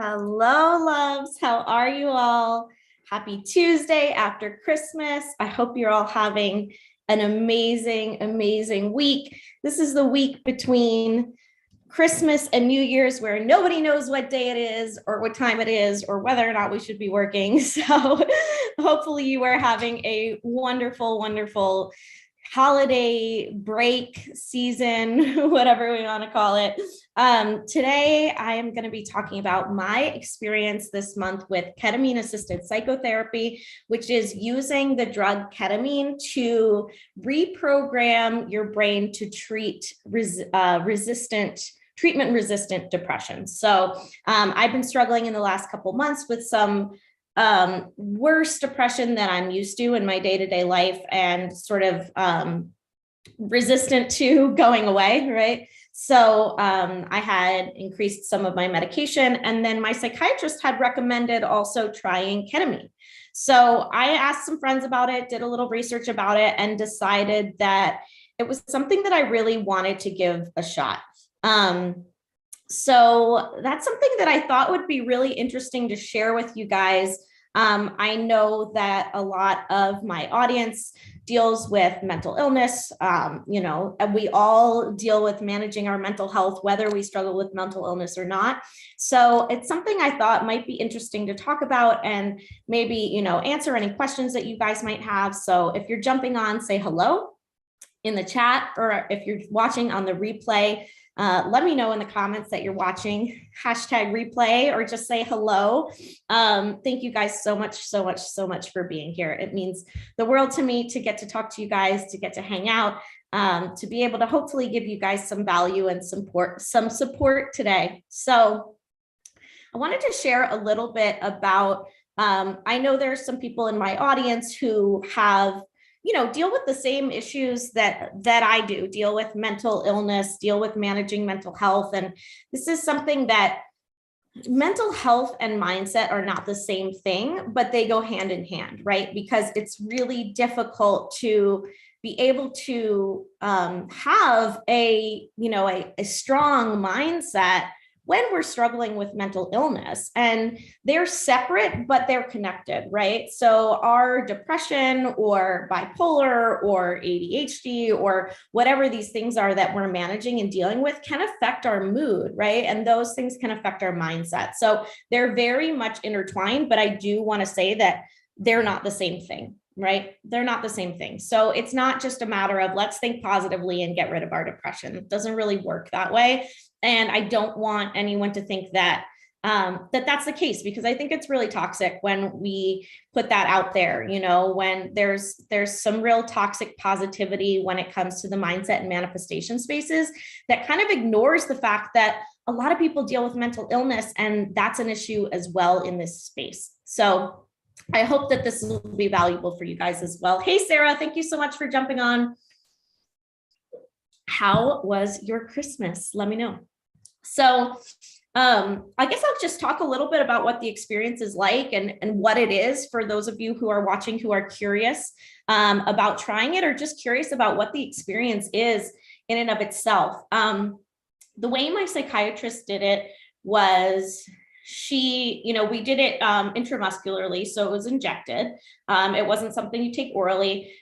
Hello, loves. How are you all? Happy Tuesday after Christmas. I hope you're all having an amazing week. This is the week between Christmas and New Year's where nobody knows what day it is or what time it is or whether or not we should be working. So hopefully you are having a wonderful holiday break season, whatever we want to call it. Today, I am going to be talking about my experience this month with ketamine assisted psychotherapy, which is using the drug ketamine to reprogram your brain to treat treatment resistant depression. So I've been struggling in the last couple months with some worse depression than I'm used to in my day-to-day life and sort of resistant to going away, right? So I had increased some of my medication, and then my psychiatrist had recommended also trying ketamine. So I asked some friends about it, did a little research about it, and decided that it was something that I really wanted to give a shot. So that's something that I thought would be really interesting to share with you guys. I know that a lot of my audience deals with mental illness, and we all deal with managing our mental health, whether we struggle with mental illness or not. So it's something I thought might be interesting to talk about and maybe, answer any questions that you guys might have. So if you're jumping on, say hello in the chat, or if you're watching on the replay, let me know in the comments that you're watching, #replay, or just say hello. Thank you guys so much for being here. It means the world to me to get to talk to you guys, to get to hang out, to be able to hopefully give you guys some value and some support today. So I wanted to share a little bit about, I know there's some people in my audience who have deal with the same issues that I do, deal with mental illness, deal with managing mental health. And this is something that mental health and mindset are not the same thing, but they go hand in hand, right? Because it's really difficult to be able to have a strong mindset when we're struggling with mental illness, and they're separate, but they're connected, right? So our depression or bipolar or ADHD or whatever these things are that we're managing and dealing with can affect our mood, right? And those things can affect our mindset. So they're very much intertwined, but I do want to say that they're not the same thing, right? They're not the same thing. So it's not just a matter of let's think positively and get rid of our depression. It doesn't really work that way. And I don't want anyone to think that that's the case, because I think it's really toxic when we put that out there, when there's some real toxic positivity when it comes to the mindset and manifestation spaces that kind of ignores the fact that a lot of people deal with mental illness, and that's an issue as well in this space. So I hope that this will be valuable for you guys as well. Hey, Sarah, thank you so much for jumping on. How was your Christmas? Let me know. So I guess I'll just talk a little bit about what the experience is like and what it is for those of you who are watching who are curious about trying it, or just curious about what the experience is in and of itself. The way my psychiatrist did it was we did it intramuscularly, so it was injected. It wasn't something you take orally.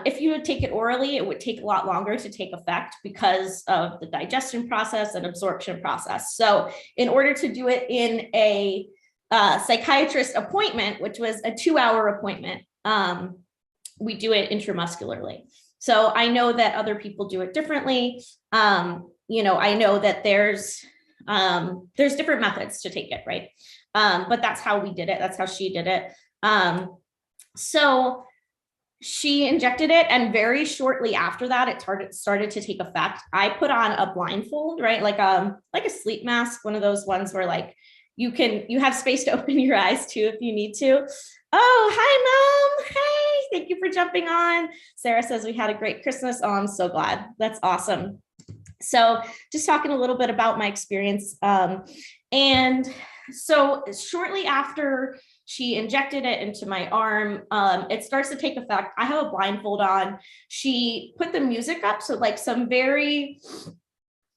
If you would take it orally, it would take a lot longer to take effect because of the digestion process and absorption process. So in order to do it in a psychiatrist appointment, which was a 2-hour appointment, we do it intramuscularly. So I know that other people do it differently. I know that there's different methods to take it, right? But that's how we did it. That's how she did it. So she injected it, and very shortly after that, it started to take effect. I put on a blindfold, right? Like a sleep mask, one of those ones where like you have space to open your eyes too if you need to. Oh, hi, Mom. Hey, thank you for jumping on. Sarah says we had a great Christmas. Oh, I'm so glad. That's awesome. So just talking a little bit about my experience. And so shortly after she injected it into my arm, it starts to take effect. I have a blindfold on. She put the music up. So like some very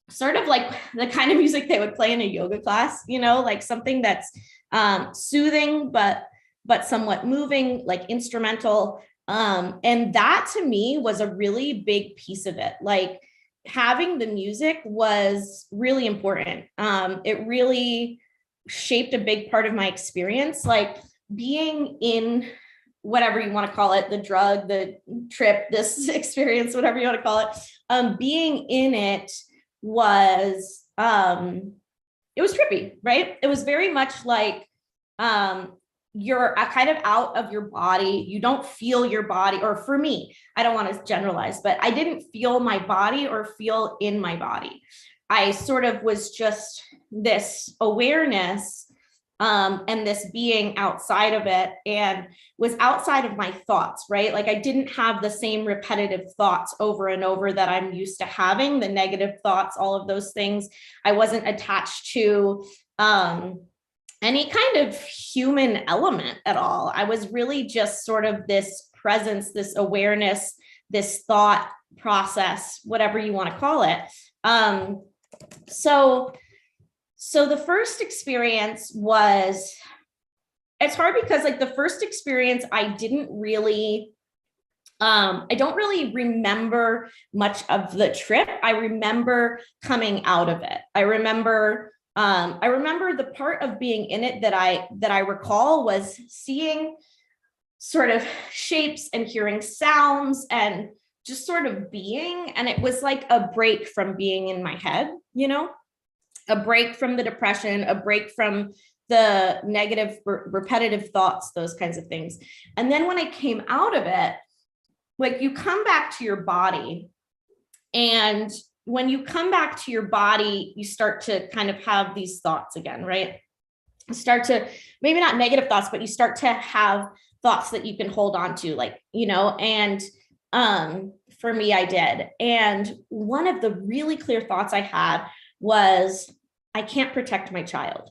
sort of like the kind of music they would play in a yoga class, you know, like something that's soothing, but somewhat moving, like instrumental. And that to me was a really big piece of it. Like having the music was really important. It really shaped a big part of my experience. Like being in whatever you want to call it, the drug, the trip, this experience, whatever you want to call it, being in it was it was trippy, right? It was very much like you're kind of out of your body. You don't feel your body, or for me, I don't want to generalize, but I didn't feel my body or feel in my body. I sort of was just this awareness and this being outside of it, and was outside of my thoughts, right? Like I didn't have the same repetitive thoughts over and over that I'm used to having, the negative thoughts, all of those things. I wasn't attached to any kind of human element at all. I was really just sort of this presence, this awareness, this thought process, whatever you want to call it. So the first experience was, it's hard because like the first experience, I don't really remember much of the trip. I remember coming out of it. I remember the part of being in it that I recall was seeing sort of shapes and hearing sounds and just sort of being, and it was like a break from being in my head, you know, a break from the depression, a break from the negative repetitive thoughts, those kinds of things. And then when I came out of it, like you come back to your body, and when you come back to your body, you start to kind of have these thoughts again, right? You start to, maybe not negative thoughts, but you start to have thoughts that you can hold on to, like, you know, and for me, I did. And one of the really clear thoughts I had was, I can't protect my child.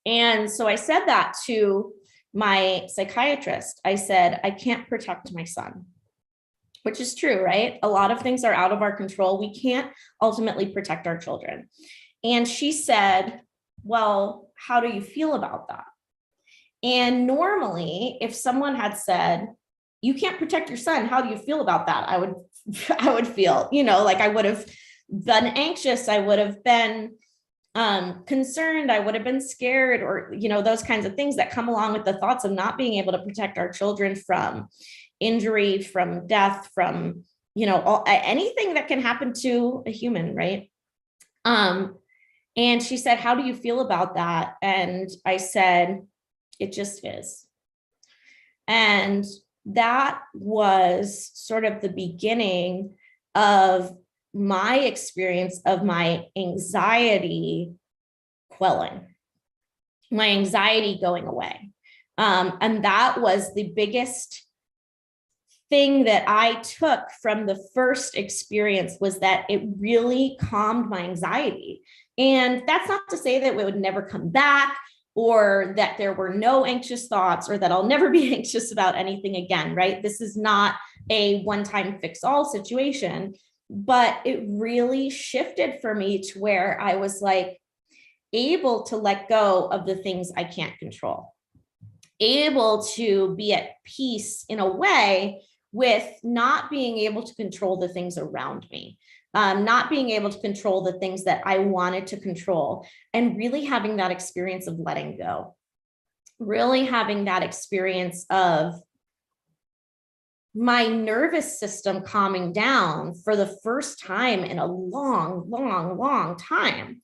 And so I said that to my psychiatrist. I said, I can't protect my son, which is true, right? A lot of things are out of our control. We can't ultimately protect our children. And she said, well, how do you feel about that? And normally, if someone had said, you can't protect your son, how do you feel about that? I would feel, you know, like I would have been anxious. I would have been concerned. I would have been scared, or, you know, those kinds of things that come along with the thoughts of not being able to protect our children from injury, from death, from, you know, anything that can happen to a human, right? And she said, how do you feel about that? And I said, it just is. And that was sort of the beginning of my experience of my anxiety quelling, my anxiety going away. And that was the biggest thing that I took from the first experience, was that it really calmed my anxiety. And that's not to say that it would never come back, or that there were no anxious thoughts, or that I'll never be anxious about anything again, right? This is not a one-time fix-all situation, but it really shifted for me to where I was like able to let go of the things I can't control, able to be at peace in a way with not being able to control the things around me, not being able to control the things that I wanted to control, and really having that experience of letting go, really having that experience of my nervous system calming down for the first time in a long time.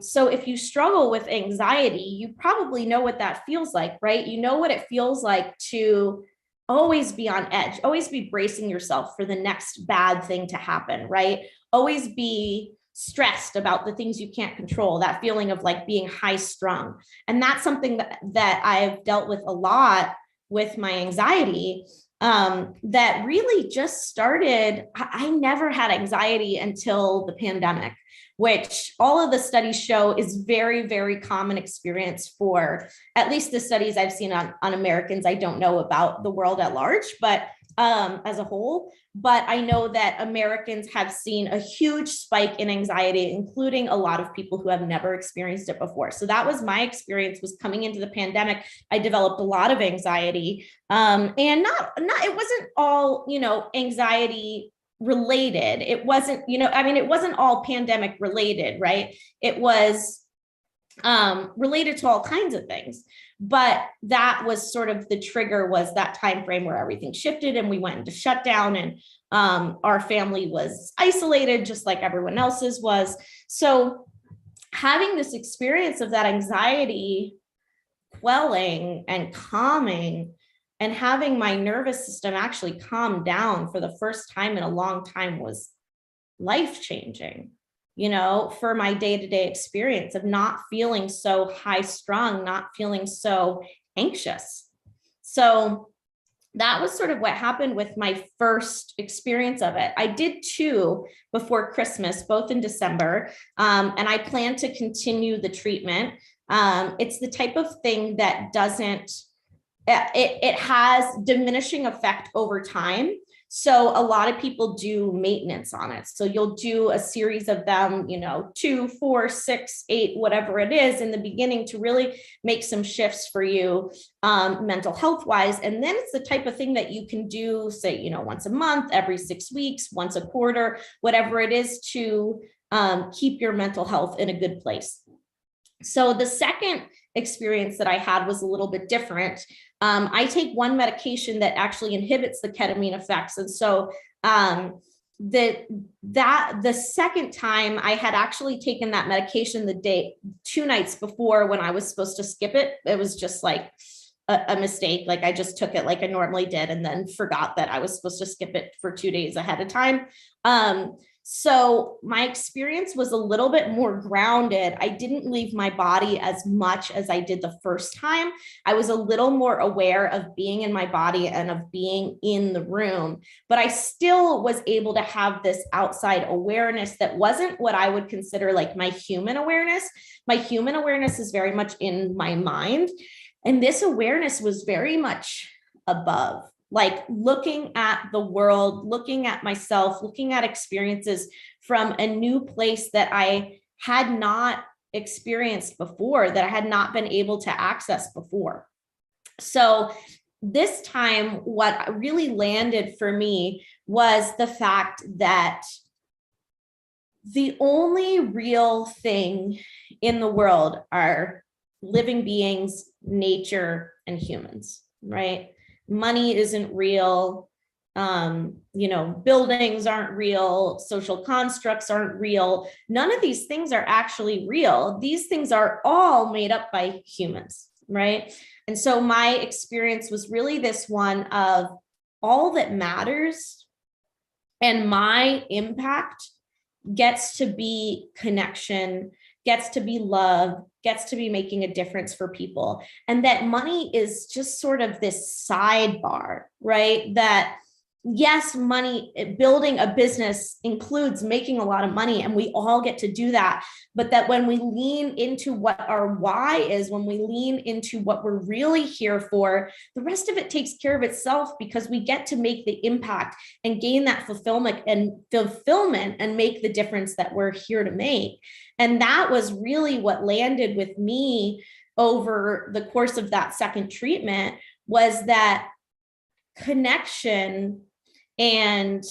So if you struggle with anxiety, you probably know what that feels like, right? You know what it feels like to always be on edge, always be bracing yourself for the next bad thing to happen, right? Always be stressed about the things you can't control, that feeling of like being high strung. And that's something that I've dealt with a lot with my anxiety. That really just started. I never had anxiety until the pandemic, which all of the studies show is very, very common experience for at least the studies I've seen on Americans. I don't know about the world at large, but as a whole, but I know that Americans have seen a huge spike in anxiety, including a lot of people who have never experienced it before. So that was my experience, was coming into the pandemic. I developed a lot of anxiety, and not it wasn't all, anxiety related. It wasn't, it wasn't all pandemic related, right? It was related to all kinds of things. But that was sort of the trigger, was that time frame where everything shifted and we went into shutdown, and our family was isolated just like everyone else's was. So having this experience of that anxiety quelling and calming, and having my nervous system actually calm down for the first time in a long time, was life-changing, for my day-to-day experience of not feeling so high strung, not feeling so anxious. So that was sort of what happened with my first experience of it. I did 2 before Christmas, both in December, and I plan to continue the treatment. It's the type of thing that it has diminishing effect over time. So a lot of people do maintenance on it. So you'll do a series of them, 2, 4, 6, 8, whatever it is in the beginning, to really make some shifts for you, mental health wise. And then it's the type of thing that you can do, say, once a month, every 6 weeks, once a quarter, whatever it is, to keep your mental health in a good place. So the second experience that I had was a little bit different. I take one medication that actually inhibits the ketamine effects. And so the second time I had actually taken that medication 2 nights before, when I was supposed to skip it. It was just like a mistake. Like, I just took it like I normally did, and then forgot that I was supposed to skip it for 2 days ahead of time. So my experience was a little bit more grounded. I didn't leave my body as much as I did the first time. I was a little more aware of being in my body and of being in the room, but I still was able to have this outside awareness that wasn't what I would consider like my human awareness. My human awareness is very much in my mind, and this awareness was very much above. Like, looking at the world, looking at myself, looking at experiences from a new place that I had not experienced before, that I had not been able to access before. So this time, what really landed for me was the fact that the only real thing in the world are living beings, nature, and humans, right? Money isn't real. Buildings aren't real. Social constructs aren't real. None of these things are actually real. These things are all made up by humans, right? And so my experience was really this one of, all that matters and my impact gets to be connection, gets to be love, gets to be making a difference for people. And that money is just sort of this sidebar, right? That yes, money, building a business includes making a lot of money, and we all get to do that. But that when we lean into what our why is, when we lean into what we're really here for, the rest of it takes care of itself, because we get to make the impact and gain that fulfillment and make the difference that we're here to make. And that was really what landed with me over the course of that second treatment, was that connection and,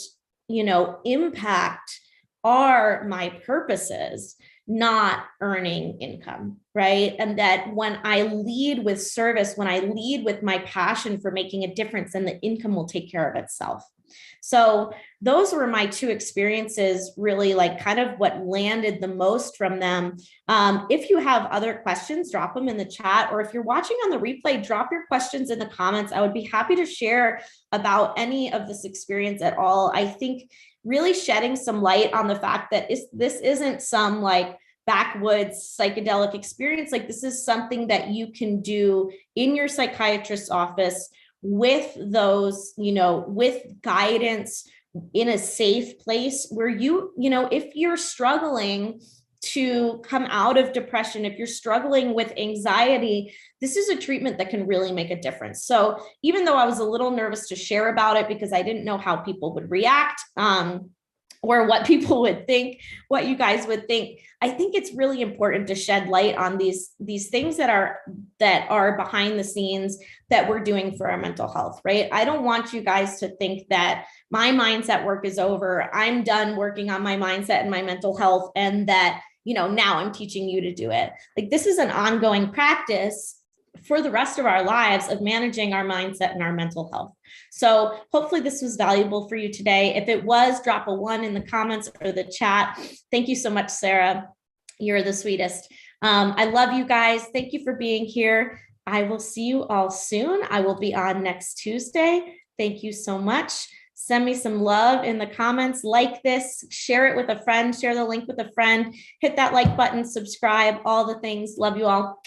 impact are my purposes, not earning income, right? And that when I lead with service, when I lead with my passion for making a difference, then the income will take care of itself. So those were my 2 experiences, really, like kind of what landed the most from them. If you have other questions, drop them in the chat, or if you're watching on the replay, drop your questions in the comments. I would be happy to share about any of this experience at all. I think really shedding some light on the fact that this isn't some like backwoods psychedelic experience. Like, this is something that you can do in your psychiatrist's office with those, with guidance, in a safe place where if you're struggling to come out of depression, if you're struggling with anxiety, this is a treatment that can really make a difference. So even though I was a little nervous to share about it because I didn't know how people would react, or what people would think, what you guys would think, I think it's really important to shed light on these things that are behind the scenes that we're doing for our mental health, right? I don't want you guys to think that my mindset work is over. I'm done working on my mindset and my mental health, and that, now I'm teaching you to do it. Like, this is an ongoing practice for the rest of our lives of managing our mindset and our mental health. So hopefully this was valuable for you today. If it was, drop a 1 in the comments or the chat. Thank you so much, Sarah. You're the sweetest. I love you guys. Thank you for being here. I will see you all soon. I will be on next Tuesday. Thank you so much. Send me some love in the comments, like this, share it with a friend, share the link with a friend, hit that like button, subscribe, all the things. Love you all.